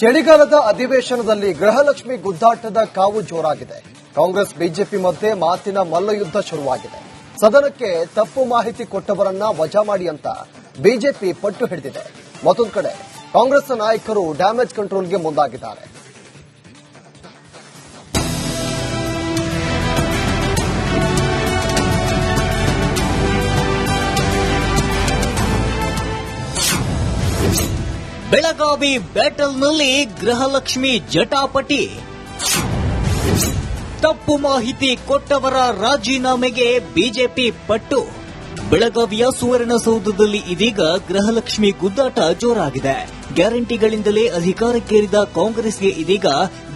ಚಳಿಗಾಲದ ಅಧಿವೇಶನದಲ್ಲಿ ಗೃಹಲಕ್ಷ್ಮಿ ಗುದ್ದಾಟದ ಕಾವು ಜೋರಾಗಿದೆ. ಕಾಂಗ್ರೆಸ್ ಬಿಜೆಪಿ ಮಧ್ಯೆ ಮಾತಿನ ಮಲ್ಲಯುದ್ಧ ಶುರುವಾಗಿದೆ. ಸದನಕ್ಕೆ ತಪ್ಪು ಮಾಹಿತಿ ಕೊಟ್ಟವರನ್ನ ವಜಾ ಮಾಡಿ ಅಂತ ಬಿಜೆಪಿ ಪಟ್ಟು ಹಿಡಿದಿದೆ. ಮತ್ತೊಂದು ಕಡೆ ಕಾಂಗ್ರೆಸ್ ನಾಯಕರು ಡ್ಯಾಮೇಜ್ ಕಂಟ್ರೋಲ್ಗೆ ಮುಂದಾಗಿದ್ದಾರೆ. ಬೆಳಗಾವಿ ಬ್ಯಾಟಲ್ನಲ್ಲಿ ಗೃಹಲಕ್ಷ್ಮಿ ಜಟಾಪಟಿ. ತಪ್ಪು ಮಾಹಿತಿ ಕೊಟ್ಟವರ ರಾಜೀನಾಮೆಗೆ ಬಿಜೆಪಿ ಪಟ್ಟು. ಬೆಳಗಾವಿಯ ಸುವರ್ಣಸೌಧದಲ್ಲಿ ಇದೀಗ ಗೃಹಲಕ್ಷ್ಮಿ ಗುದ್ದಾಟ ಜೋರಾಗಿದೆ. ಗ್ಯಾರಂಟಿಗಳಿಂದಲೇ ಅಧಿಕಾರಕ್ಕೇರಿದ ಕಾಂಗ್ರೆಸ್ಗೆ ಇದೀಗ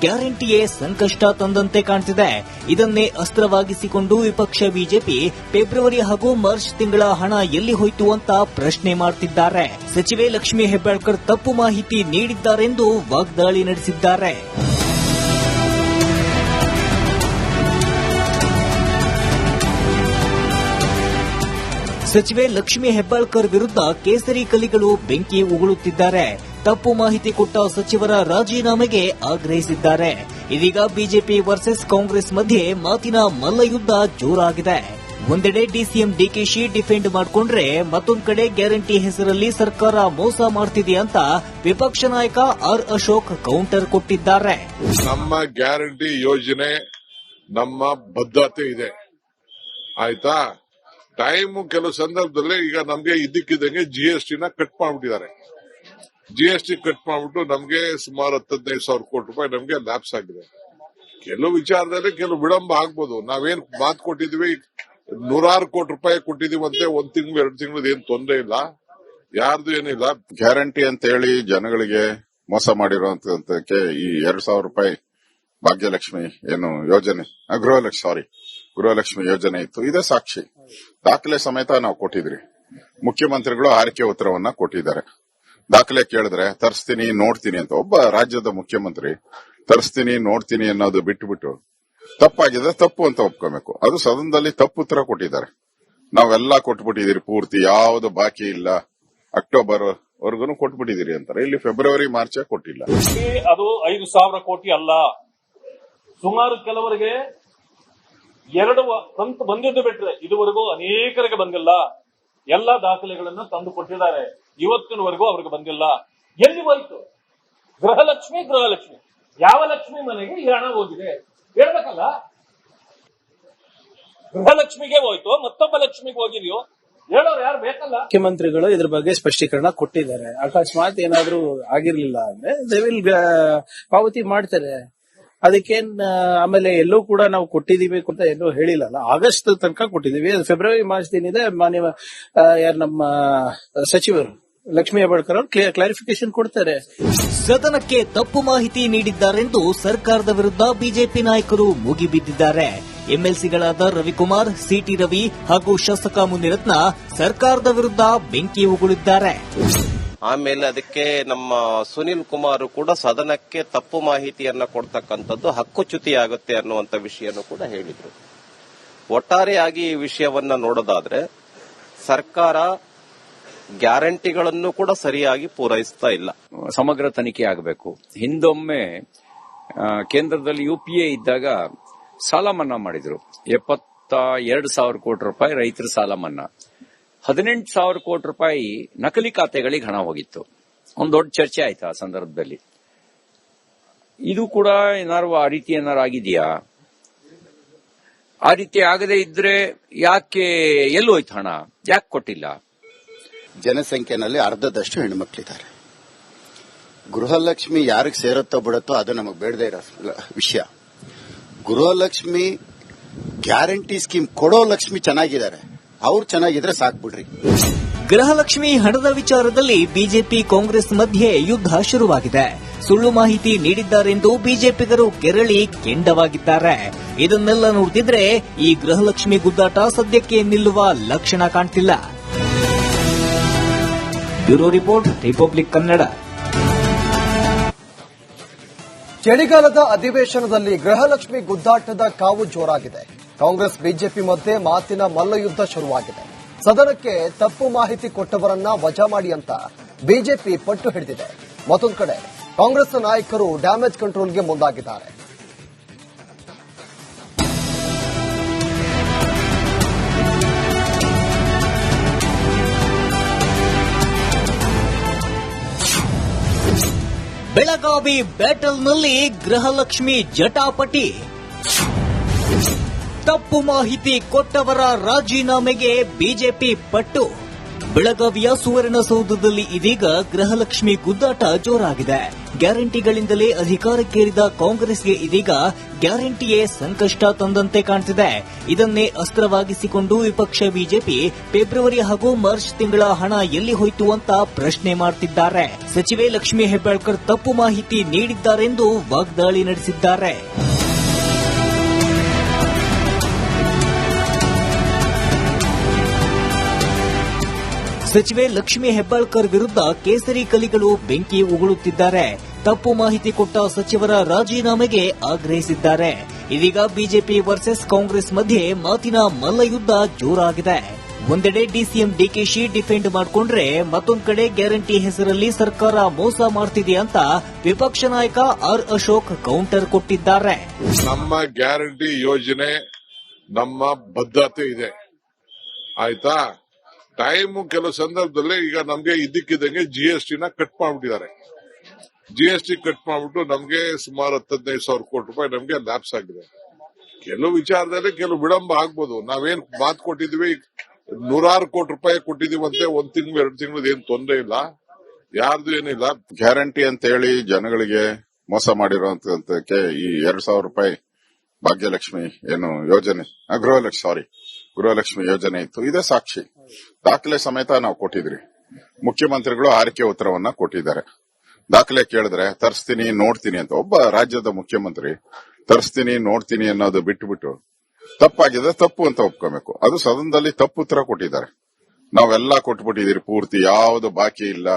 ಗ್ಯಾರಂಟಿಯೇ ಸಂಕಷ್ಟ ತಂದಂತೆ ಕಾಣ್ತಿದೆ. ಇದನ್ನೇ ಅಸ್ತ್ರವಾಗಿಸಿಕೊಂಡು ವಿಪಕ್ಷ ಬಿಜೆಪಿ ಫೆಬ್ರವರಿ ಹಾಗೂ ಮಾರ್ಚ್ ತಿಂಗಳ ಹಣ ಎಲ್ಲಿ ಹೋಯಿತು ಅಂತ ಪ್ರಶ್ನೆ ಮಾಡುತ್ತಿದ್ದಾರೆ. ಸಚಿವೆ ಲಕ್ಷ್ಮೀ ಹೆಬ್ಬಾಳ್ಕರ್ ತಪ್ಪು ಮಾಹಿತಿ ನೀಡಿದ್ದಾರೆಂದು ವಾಗ್ದಾಳಿ ನಡೆಸಿದ್ದಾರೆ. ಸಚಿವೆ ಲಕ್ಷ್ಮೀ ಹೆಬ್ಬಾಳ್ಕರ್ ವಿರುದ್ಧ ಕೇಸರಿ ಕಲಿಗಳು ಬೆಂಕಿ ಉಗುಳುತ್ತಿದ್ದಾರೆ. ತಪ್ಪು ಮಾಹಿತಿ ಕೊಟ್ಟ ಸಚಿವರ ರಾಜೀನಾಮೆಗೆ ಆಗ್ರಹಿಸಿದ್ದಾರೆ. ಇದೀಗ ಬಿಜೆಪಿ ವರ್ಸಸ್ ಕಾಂಗ್ರೆಸ್ ಮಧ್ಯೆ ಮಾತಿನ ಮಲ್ಲಯುದ್ಧ ಜೋರಾಗಿದೆ. ಒಂದೆಡೆ ಡಿಸಿಎಂ ಡಿಕೆಶಿ ಡಿಫೆಂಡ್ ಮಾಡಿಕೊಂಡ್ರೆ ಮತ್ತೊಂದು ಕಡೆ ಗ್ಯಾರಂಟಿ ಹೆಸರಲ್ಲಿ ಸರ್ಕಾರ ಮೋಸ ಮಾಡ್ತಿದೆ ಅಂತ ವಿಪಕ್ಷ ನಾಯಕ ಆರ್ ಅಶೋಕ್ ಕೌಂಟರ್ ಕೊಟ್ಟಿದ್ದಾರೆ. ನಮ್ಮ ಗ್ಯಾರಂಟಿ ಯೋಜನೆ ನಮ್ಮ ಬದ್ಧತೆ ಇದೆ, ಆಯ್ತಾ. ಟೈಮು ಕೆಲವು ಸಂದರ್ಭದಲ್ಲಿ ಈಗ ನಮ್ಗೆ ಇದ್ದಕ್ಕಿದ್ದಂಗೆ ಜಿಎಸ್ಟಿನ ಕಟ್ ಮಾಡ್ಬಿಟ್ಟಿದ್ದಾರೆ. ಜಿಎಸ್ಟಿ ಕಟ್ ಮಾಡ್ಬಿಟ್ಟು ನಮ್ಗೆ ಸುಮಾರು 15,000 ಕೋಟಿ ರೂಪಾಯಿ ನಮ್ಗೆ ಲ್ಯಾಪ್ಸ್ ಆಗಿದೆ. ಕೆಲವು ವಿಚಾರದಲ್ಲಿ ಕೆಲವು ವಿಳಂಬ ಆಗ್ಬೋದು. ನಾವೇನ್ ಮಾತು ಕೊಟ್ಟಿದ್ವಿ, 100 ಕೋಟಿ ರೂಪಾಯಿ ಕೊಟ್ಟಿದೀವಂತೆ, 1 ತಿಂಗಳು 2 ತಿಂಗಳು ಏನ್ ತೊಂದರೆ ಇಲ್ಲ, ಯಾರ್ದು ಏನಿಲ್ಲ. ಗ್ಯಾರಂಟಿ ಅಂತ ಹೇಳಿ ಜನಗಳಿಗೆ ಮೋಸ ಮಾಡಿರುವಂತಕ್ಕೆ ಈ 2,000 ರೂಪಾಯಿ ಭಾಗ್ಯಲಕ್ಷ್ಮಿ ಏನು ಯೋಜನೆ, ಗೃಹಲಕ್ಷ್ಮಿ ಯೋಜನೆ ಇತ್ತು. ಇದೇ ಸಾಕ್ಷಿ, ದಾಖಲೆ ಸಮೇತ ನಾವು ಕೊಟ್ಟಿದ್ರಿ. ಮುಖ್ಯಮಂತ್ರಿಗಳು ಆರೈಕೆ ಉತ್ತರವನ್ನ ಕೊಟ್ಟಿದ್ದಾರೆ. ದಾಖಲೆ ಕೇಳಿದ್ರೆ ತರಿಸ್ತೀನಿ ನೋಡ್ತೀನಿ ಅಂತ ಒಬ್ಬ ರಾಜ್ಯದ ಮುಖ್ಯಮಂತ್ರಿ ತರಿಸ್ತೀನಿ ನೋಡ್ತೀನಿ ಅನ್ನೋದು ಬಿಟ್ಟುಬಿಟ್ಟು ತಪ್ಪಾಗಿದೆ ತಪ್ಪು ಅಂತ ಒಪ್ಕೋಬೇಕು. ಅದು ಸದನದಲ್ಲಿ ತಪ್ಪು ಉತ್ತರ ಕೊಟ್ಟಿದ್ದಾರೆ. ನಾವೆಲ್ಲ ಕೊಟ್ಬಿಟ್ಟಿದ್ದೀರಿ, ಪೂರ್ತಿ ಯಾವುದು ಬಾಕಿ ಇಲ್ಲ, ಅಕ್ಟೋಬರ್ ವರ್ಗು ಕೊಟ್ಬಿಟ್ಟಿದ್ದೀರಿ ಅಂತಾರೆ. ಇಲ್ಲಿ ಫೆಬ್ರವರಿ ಮಾರ್ಚ್ ಕೊಟ್ಟಿಲ್ಲ. ಅದು 5,000 ಕೋಟಿ ಅಲ್ಲ. ಸುಮಾರು ಕೆಲವರಿಗೆ 2 ಕಂತು ಬಂದಿದ್ದು ಬಿಟ್ರೆ ಇದುವರೆಗೂ ಅನೇಕರಿಗೆ ಬಂದಿಲ್ಲ. ಎಲ್ಲಾ ದಾಖಲೆಗಳನ್ನು ತಂದು ಕೊಟ್ಟಿದ್ದಾರೆ. ಇವತ್ತಿನವರೆಗೂ ಅವ್ರಿಗೆ ಬಂದಿಲ್ಲ. ಎಲ್ಲಿ ಹೋಯ್ತು ಗೃಹಲಕ್ಷ್ಮಿ? ಯಾವ ಲಕ್ಷ್ಮಿ ಮನೆಗೆ ಈ ಹಣ ಹೋಗಿದೆ ಹೇಳ್ಬೇಕಲ್ಲ. ಗೃಹಲಕ್ಷ್ಮಿಗೆ ಹೋಯ್ತು, ಮತ್ತೊಬ್ಬ ಲಕ್ಷ್ಮಿಗೆ ಹೋಗಿದೆಯೋ ಹೇಳೋರು ಯಾರು ಬೇಕಲ್ಲ. ಮುಖ್ಯಮಂತ್ರಿಗಳು ಇದ್ರ ಬಗ್ಗೆ ಸ್ಪಷ್ಟೀಕರಣ ಕೊಟ್ಟಿದ್ದಾರೆ. ಅಕಸ್ಮಾತ್ ಏನಾದ್ರೂ ಆಗಿರ್ಲಿಲ್ಲ ಅಂದ್ರೆ ದೇ ವಿಲ್ ಪಾವತಿ ಮಾಡ್ತಾರೆ. ಅದಕ್ಕೇನ್ ಆಮೇಲೆ ಎಲ್ಲೂ ಕೂಡ ನಾವು ಕೊಟ್ಟಿದೀವಿ ಅಂತ ಎಲ್ಲೂ ಹೇಳಿಲ್ಲ. ಆಗಸ್ಟ್ ತನಕ ಕೊಟ್ಟಿದೀವಿ. ಫೆಬ್ರವರಿ ಮಾರ್ಚ್ ಏನಿದೆ ಮಾನ್ಯ ನಮ್ಮ ಸಚಿವರು ಲಕ್ಷ್ಮೀ ಹೆಬ್ಬಾಳ್ಕರ್ ಅವರು ಕ್ಲಾರಿಫಿಕೇಶನ್ ಕೊಡ್ತಾರೆ. ಸದನಕ್ಕೆ ತಪ್ಪು ಮಾಹಿತಿ ನೀಡಿದ್ದಾರೆಂದು ಸರ್ಕಾರದ ವಿರುದ್ಧ ಬಿಜೆಪಿ ನಾಯಕರು ಮುಗಿಬಿದ್ದಿದ್ದಾರೆ. ಎಂಎಲ್ಸಿಗಳಾದ ರವಿಕುಮಾರ್, ಸಿಟಿ ರವಿ ಹಾಗೂ ಶಾಸಕ ಮುನಿರತ್ನ ಸರ್ಕಾರದ ವಿರುದ್ಧ ಬೆಂಕಿ ಉಗುಳಿದ್ದಾರೆ. ಆಮೇಲೆ ಅದಕ್ಕೆ ನಮ್ಮ ಸುನಿಲ್ ಕುಮಾರ್ ಕೂಡ ಸದನಕ್ಕೆ ತಪ್ಪು ಮಾಹಿತಿಯನ್ನ ಕೊಡ್ತಕ್ಕಂಥದ್ದು ಹಕ್ಕುಚ್ಯುತಿಯಾಗುತ್ತೆ ಅನ್ನುವಂಥ ವಿಷಯನೂ ಕೂಡ ಹೇಳಿದ್ರು. ಒಟ್ಟಾರೆಯಾಗಿ ಈ ವಿಷಯವನ್ನ ನೋಡೋದಾದ್ರೆ ಸರ್ಕಾರ ಗ್ಯಾರಂಟಿಗಳನ್ನು ಕೂಡ ಸರಿಯಾಗಿ ಪೂರೈಸ್ತಾ ಇಲ್ಲ. ಸಮಗ್ರ ತನಿಖೆ ಆಗಬೇಕು. ಹಿಂದೊಮ್ಮೆ ಕೇಂದ್ರದಲ್ಲಿ ಯುಪಿಎ ಇದ್ದಾಗ ಸಾಲ ಮನ್ನಾ ಮಾಡಿದ್ರು. 72,000 ಕೋಟಿ ರೂಪಾಯಿ ರೈತರ ಸಾಲ ಮನ್ನಾ, 18,000 ಕೋಟಿ ರೂಪಾಯಿ ನಕಲಿ ಖಾತೆಗಳಿಗೆ ಹಣ ಹೋಗಿತ್ತು. ಒಂದು ದೊಡ್ಡ ಚರ್ಚೆ ಆಯ್ತು ಆ ಸಂದರ್ಭದಲ್ಲಿ. ಇದು ಕೂಡ ಏನಾರು ಆ ರೀತಿ ಏನಾರು ಆಗಿದೆಯಾ? ಆ ರೀತಿ ಆಗದೆ ಇದ್ರೆ ಯಾಕೆ ಎಲ್ಲೂ ಹೋಯ್ತು ಹಣ, ಯಾಕೆ ಕೊಟ್ಟಿಲ್ಲ? ಜನಸಂಖ್ಯೆನಲ್ಲಿ ಅರ್ಧದಷ್ಟು ಹೆಣ್ಮಕ್ಳಿದ್ದಾರೆ. ಗೃಹಲಕ್ಷ್ಮಿ ಯಾರಿಗೆ ಸೇರುತ್ತೋ ಬಿಡುತ್ತೋ ಅದು ನಮಗೆ ಬೇಡದೇ ಇರೋ ವಿಷಯ. ಗೃಹಲಕ್ಷ್ಮಿ ಗ್ಯಾರಂಟಿ ಸ್ಕೀಮ್ ಕೊಡೋ ಲಕ್ಷ್ಮಿ ಚೆನ್ನಾಗಿದ್ದಾರೆ, ಅವ್ರು ಚೆನ್ನಾಗಿದ್ರೆ ಸಾಕ್ಬಿಡ್ರಿ. ಗೃಹಲಕ್ಷ್ಮಿ ಹಣದ ವಿಚಾರದಲ್ಲಿ ಬಿಜೆಪಿ ಕಾಂಗ್ರೆಸ್ ಮಧ್ಯೆ ಯುದ್ಧ ಶುರುವಾಗಿದೆ. ಸುಳ್ಳು ಮಾಹಿತಿ ನೀಡಿದ್ದಾರೆಂದು ಬಿಜೆಪಿಗರು ಕೆರಳಿ ಕೆಂಡವಾಗಿದ್ದಾರೆ. ಇದನ್ನೆಲ್ಲ ನೋಡ್ತಿದ್ರೆ ಈ ಗೃಹಲಕ್ಷ್ಮಿ ಗುದ್ದಾಟ ಸದ್ಯಕ್ಕೆ ನಿಲ್ಲುವ ಲಕ್ಷಣ ಕಾಣ್ತಿಲ್ಲ. Bureau report, Republic Kannada. ಚಳಿಗಾಲದ ಅಧಿವೇಶನದಲ್ಲಿ ಗೃಹಲಕ್ಷ್ಮಿ ಗುದ್ದಾಟದ ಕಾವು ಜೋರಾಗಿದೆ. ಕಾಂಗ್ರೆಸ್ ಬಿಜೆಪಿ ಮಧ್ಯೆ ಮಾತಿನ ಮಲ್ಲಯುದ್ಧ ಶುರುವಾಗಿದೆ. ಸದನಕ್ಕೆ ತಪ್ಪು ಮಾಹಿತಿ ಕೊಟ್ಟವರನ್ನ ವಜಾ ಮಾಡಿ ಅಂತ ಬಿಜೆಪಿ ಪಟ್ಟು ಹಿಡಿದಿದೆ. ಮತ್ತೊಂದು ಕಡೆ ಕಾಂಗ್ರೆಸ್ ನಾಯಕರು ಡ್ಯಾಮೇಜ್ ಕಂಟ್ರೋಲ್ಗೆ ಮುಂದಾಗಿದ್ದಾರೆ. ಬೆಳಗಾವಿ ಬ್ಯಾಟಲ್ನಲ್ಲಿ ಗೃಹಲಕ್ಷ್ಮಿ ಜಟಾಪಟಿ. ತಪ್ಪು ಮಾಹಿತಿ ಕೊಟ್ಟವರ ರಾಜೀನಾಮೆಗೆ ಬಿಜೆಪಿ ಪಟ್ಟು. ಬೆಳಗಾವಿಯ ಸುವರ್ಣಸೌಧದಲ್ಲಿ ಇದೀಗ ಗೃಹಲಕ್ಷ್ಮಿ ಗುದ್ದಾಟ ಜೋರಾಗಿದೆ. ಗ್ಯಾರಂಟಿಗಳಿಂದಲೇ ಅಧಿಕಾರಕ್ಕೇರಿದ ಕಾಂಗ್ರೆಸ್ಗೆ ಇದೀಗ ಗ್ಯಾರಂಟಿಯೇ ಸಂಕಷ್ಟ ತಂದಂತೆ ಕಾಣ್ತಿದೆ. ಇದನ್ನೇ ಅಸ್ತ್ರವಾಗಿಸಿಕೊಂಡು ವಿಪಕ್ಷ ಬಿಜೆಪಿ ಫೆಬ್ರವರಿ ಹಾಗೂ ಮಾರ್ಚ್ ತಿಂಗಳ ಹಣ ಎಲ್ಲಿ ಹೋಯಿತು ಅಂತ ಪ್ರಶ್ನೆ ಮಾಡುತ್ತಿದ್ದಾರೆ. ಸಚಿವೆ ಲಕ್ಷ್ಮೀ ಹೆಬ್ಬಾಳ್ಕರ್ ತಪ್ಪು ಮಾಹಿತಿ ನೀಡಿದ್ದಾರೆಂದು ವಾಗ್ದಾಳಿ ನಡೆಸಿದ್ದಾರೆ. ಸಚಿವೆ ಲಕ್ಷ್ಮೀ ಹೆಬ್ಬಾಳ್ಕರ್ ವಿರುದ್ಧ ಕೇಸರಿ ಕಲಿಗಳು ಬೆಂಕಿ ಉಗುಳುತ್ತಿದ್ದಾರೆ. ತಪ್ಪು ಮಾಹಿತಿ ಕೊಟ್ಟ ಸಚಿವರ ರಾಜೀನಾಮೆಗೆ ಆಗ್ರಹಿಸಿದ್ದಾರೆ. ಇದೀಗ ಬಿಜೆಪಿ ವರ್ಸಸ್ ಕಾಂಗ್ರೆಸ್ ಮಧ್ಯೆ ಮಾತಿನ ಮಲ್ಲಯುದ್ಧ ಜೋರಾಗಿದೆ. ಒಂದೆಡೆ ಡಿಸಿಎಂ ಡಿಕೆಶಿ ಡಿಫೆಂಡ್ ಮಾಡಿಕೊಂಡ್ರೆ ಮತ್ತೊಂದು ಕಡೆ ಗ್ಯಾರಂಟಿ ಹೆಸರಲ್ಲಿ ಸರ್ಕಾರ ಮೋಸ ಮಾಡ್ತಿದೆ ಅಂತ ವಿಪಕ್ಷ ನಾಯಕ ಆರ್ ಅಶೋಕ್ ಕೌಂಟರ್ ಕೊಟ್ಟಿದ್ದಾರೆ. ನಮ್ಮ ಗ್ಯಾರಂಟಿ ಯೋಜನೆ ನಮ್ಮ ಬದ್ಧತೆ ಇದೆ, ಆಯ್ತಾ. ಟೈಮು ಕೆಲವು ಸಂದರ್ಭದಲ್ಲಿ ಈಗ ನಮ್ಗೆ ಇದ್ದಕ್ಕಿದ್ದಂಗೆ ಜಿಎಸ್ಟಿನ ಕಟ್ ಮಾಡ್ಬಿಟ್ಟಿದ್ದಾರೆ. ಜಿಎಸ್ಟಿ ಕಟ್ ಮಾಡ್ಬಿಟ್ಟು ನಮ್ಗೆ ಸುಮಾರು 15,000 ಕೋಟಿ ರೂಪಾಯಿ ನಮ್ಗೆ ಲ್ಯಾಪ್ಸ್ ಆಗಿದೆ. ಕೆಲವು ವಿಚಾರದಲ್ಲಿ ಕೆಲವು ವಿಳಂಬ ಆಗ್ಬೋದು. ನಾವೇನ್ ಮಾತು ಕೊಟ್ಟಿದ್ವಿ, 100 ಕೋಟಿ ರೂಪಾಯಿ ಕೊಟ್ಟಿದೀವಂತೆ, 1 ತಿಂಗಳು 2 ತಿಂಗಳು ಏನ್ ತೊಂದರೆ ಇಲ್ಲ, ಯಾರ್ದು ಏನಿಲ್ಲ. ಗ್ಯಾರಂಟಿ ಅಂತ ಹೇಳಿ ಜನಗಳಿಗೆ ಮೋಸ ಮಾಡಿರುವಂತಕ್ಕೆ ಈ 2,000 ರೂಪಾಯಿ ಭಾಗ್ಯಲಕ್ಷ್ಮಿ ಏನು ಯೋಜನೆ, ಗೃಹಲಕ್ಷ್ಮಿ ಯೋಜನೆ ಇತ್ತು. ಇದೇ ಸಾಕ್ಷಿ, ದಾಖಲೆ ಸಮೇತ ನಾವು ಕೊಟ್ಟಿದ್ರಿ. ಮುಖ್ಯಮಂತ್ರಿಗಳು ಆರೈಕೆ ಉತ್ತರವನ್ನ ಕೊಟ್ಟಿದ್ದಾರೆ. ದಾಖಲೆ ಕೇಳಿದ್ರೆ ತರಿಸ್ತೀನಿ ನೋಡ್ತೀನಿ ಅಂತ. ಒಬ್ಬ ರಾಜ್ಯದ ಮುಖ್ಯಮಂತ್ರಿ ತರಿಸ್ತೀನಿ ನೋಡ್ತೀನಿ ಅನ್ನೋದು ಬಿಟ್ಟು ತಪ್ಪಾಗಿದೆ ತಪ್ಪು ಅಂತ ಒಪ್ಕೋಬೇಕು. ಅದು ಸದನದಲ್ಲಿ ತಪ್ಪು ಉತ್ತರ ಕೊಟ್ಟಿದ್ದಾರೆ. ನಾವೆಲ್ಲ ಕೊಟ್ಬಿಟ್ಟಿದ್ದೀರಿ, ಪೂರ್ತಿ ಯಾವುದು ಬಾಕಿ ಇಲ್ಲ,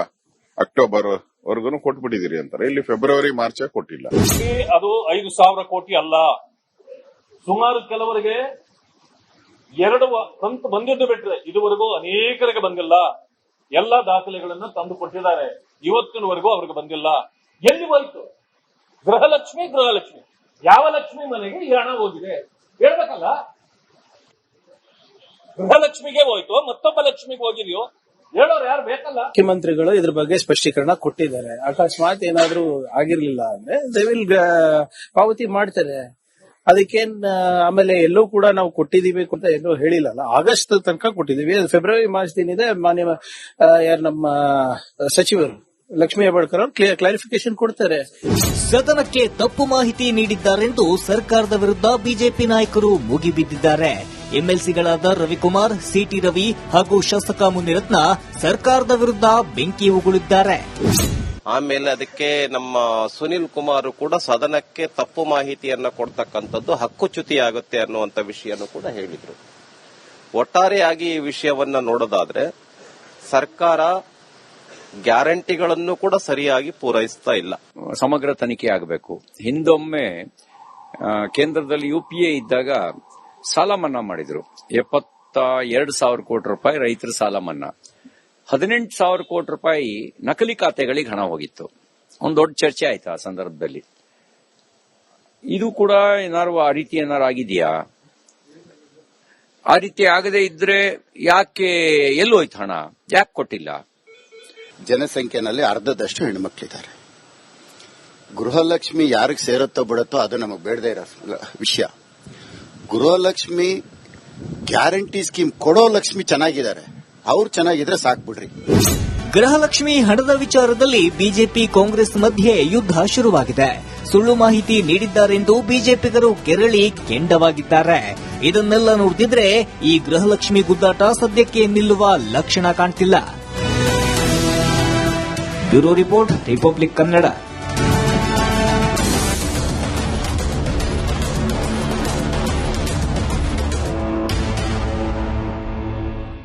ಅಕ್ಟೋಬರ್ ವರ್ಗು ಕೊಟ್ಬಿಟ್ಟಿದ್ದೀರಿ ಅಂತಾರೆ. ಇಲ್ಲಿ ಫೆಬ್ರವರಿ ಮಾರ್ಚ್ ಕೊಟ್ಟಿಲ್ಲ. ಅದು 5,000 ಕೋಟಿ ಅಲ್ಲ. ಸುಮಾರು ಕೆಲವರಿಗೆ 2 ಕಂತು ಬಂದಿದ್ದು ಬಿಟ್ರೆ ಇದುವರೆಗೂ ಅನೇಕರಿಗೆ ಬಂದಿಲ್ಲ. ಎಲ್ಲಾ ದಾಖಲೆಗಳನ್ನ ತಂದು ಕೊಟ್ಟಿದ್ದಾರೆ. ಇವತ್ತಿನವರೆಗೂ ಅವ್ರಿಗೆ ಬಂದಿಲ್ಲ. ಎಲ್ಲಿ ಹೋಯ್ತು ಗೃಹಲಕ್ಷ್ಮಿ? ಯಾವ ಲಕ್ಷ್ಮಿ ಮನೆಗೆ ಈ ಹಣ ಹೋಗಿದೆ ಹೇಳ್ಬೇಕಲ್ಲ. ಗೃಹಲಕ್ಷ್ಮಿಗೆ ಹೋಯ್ತು, ಮತ್ತೊಬ್ಬ ಲಕ್ಷ್ಮಿಗೆ ಹೋಗಿದೆಯೋ ಹೇಳೋರು ಯಾರು ಬೇಕಲ್ಲ. ಮುಖ್ಯಮಂತ್ರಿಗಳು ಇದ್ರ ಬಗ್ಗೆ ಸ್ಪಷ್ಟೀಕರಣ ಕೊಟ್ಟಿದ್ದಾರೆ. ಅಕಸ್ಮಾತ್ ಏನಾದ್ರೂ ಆಗಿರ್ಲಿಲ್ಲ ಅಂದ್ರೆ ದೇ ವಿಲ್ ಪಾವತಿ ಮಾಡ್ತಾರೆ. ಅದಕ್ಕೇನ್ ಆಮೇಲೆ ಎಲ್ಲೂ ಕೂಡ ನಾವು ಕೊಟ್ಟಿದೀವಿ ಅಂತ ಎಲ್ಲೂ ಹೇಳಿಲ್ಲಲ್ಲ. ಆಗಸ್ಟ್ ತನಕ ಕೊಟ್ಟಿದೀವಿ. ಫೆಬ್ರವರಿ ಮಾರ್ಚ್ ಏನಿದೆ ಮಾನ್ಯ ಯಾರು ನಮ್ಮ ಸಚಿವರು ಲಕ್ಷ್ಮೀ ಹೆಬ್ಬಾಳ್ಕರ್ ಅವರು ಕ್ಲಾರಿಫಿಕೇಶನ್ ಕೊಡ್ತಾರೆ. ಸದನಕ್ಕೆ ತಪ್ಪು ಮಾಹಿತಿ ನೀಡಿದ್ದಾರೆಂದು ಸರ್ಕಾರದ ವಿರುದ್ಧ ಬಿಜೆಪಿ ನಾಯಕರು ಮುಗಿಬಿದ್ದಿದ್ದಾರೆ. ಎಂಎಲ್ಸಿಗಳಾದ ರವಿಕುಮಾರ್, ಸಿಟಿ ರವಿ ಹಾಗೂ ಶಾಸಕ ಮುನಿರತ್ನ ಸರ್ಕಾರದ ವಿರುದ್ಧ ಬೆಂಕಿ ಉಗುಳಿದ್ದಾರೆ. ಆಮೇಲೆ ಅದಕ್ಕೆ ನಮ್ಮ ಸುನಿಲ್ ಕುಮಾರ್ ಕೂಡ ಸದನಕ್ಕೆ ತಪ್ಪು ಮಾಹಿತಿಯನ್ನ ಕೊಡ್ತಕ್ಕಂಥದ್ದು ಹಕ್ಕುಚ್ಯುತಿ ಆಗುತ್ತೆ ಅನ್ನುವಂಥ ವಿಷಯನೂ ಕೂಡ ಹೇಳಿದ್ರು. ಒಟ್ಟಾರೆಯಾಗಿ ಈ ವಿಷಯವನ್ನ ನೋಡೋದಾದ್ರೆ ಸರ್ಕಾರ ಗ್ಯಾರಂಟಿಗಳನ್ನು ಕೂಡ ಸರಿಯಾಗಿ ಪೂರೈಸ್ತಾ ಇಲ್ಲ. ಸಮಗ್ರ ತನಿಖೆ ಆಗಬೇಕು. ಹಿಂದೊಮ್ಮೆ ಕೇಂದ್ರದಲ್ಲಿ ಯುಪಿಎ ಇದ್ದಾಗ ಸಾಲ ಮನ್ನಾ ಮಾಡಿದ್ರು. 72,000 ಕೋಟಿ ರೂಪಾಯಿ ರೈತರ ಸಾಲ ಮನ್ನಾ. 18,000 ಕೋಟಿ ರೂಪಾಯಿ ನಕಲಿ ಖಾತೆಗಳಿಗೆ ಹಣ ಹೋಗಿತ್ತು. ಒಂದು ದೊಡ್ಡ ಚರ್ಚೆ ಆಯ್ತು ಆ ಸಂದರ್ಭದಲ್ಲಿ. ಇದು ಕೂಡ ಏನಾರು ಆ ರೀತಿ ಏನಾರು ಆಗಿದೆಯಾ? ಆ ರೀತಿ ಆಗದೆ ಇದ್ರೆ ಯಾಕೆ ಎಲ್ಲೋಯ್ತು ಹಣ? ಯಾಕೆ ಕೊಟ್ಟಿಲ್ಲ? ಜನಸಂಖ್ಯೆನಲ್ಲಿ ಅರ್ಧದಷ್ಟು ಹೆಣ್ಮಕ್ಳಿದ್ದಾರೆ. ಗೃಹಲಕ್ಷ್ಮಿ ಯಾರಿಗೆ ಸೇರುತ್ತೋ ಬಿಡುತ್ತೋ ಅದು ನಮಗೆ ಬೇಡದೇ ಇರೋ ವಿಷಯ. ಗೃಹಲಕ್ಷ್ಮಿ ಗ್ಯಾರಂಟಿ ಸ್ಕೀಮ್ ಕೊಡೋ ಲಕ್ಷ್ಮಿ ಚೆನ್ನಾಗಿದ್ದಾರೆ, ಅವ್ರು ಚೆನ್ನಾಗಿದ್ರೆ ಸಾಕ್ಬಿಡ್ರಿ. ಗೃಹಲಕ್ಷ್ಮಿ ಹಣದ ವಿಚಾರದಲ್ಲಿ ಬಿಜೆಪಿ ಕಾಂಗ್ರೆಸ್ ಮಧ್ಯೆ ಯುದ್ಧ ಶುರುವಾಗಿದೆ. ಸುಳ್ಳು ಮಾಹಿತಿ ನೀಡಿದ್ದಾರೆಂದು ಬಿಜೆಪಿಗರು ಕೆರಳಿ ಕೆಂಡವಾಗಿದ್ದಾರೆ. ಇದನ್ನೆಲ್ಲ ನೋಡ್ತಿದ್ರೆ ಈ ಗೃಹಲಕ್ಷ್ಮಿ ಗುದ್ದಾಟ ಸದ್ಯಕ್ಕೆ ನಿಲ್ಲುವ ಲಕ್ಷಣ ಕಾಣ್ತಿಲ್ಲ. Bureau report, Republic Kannada.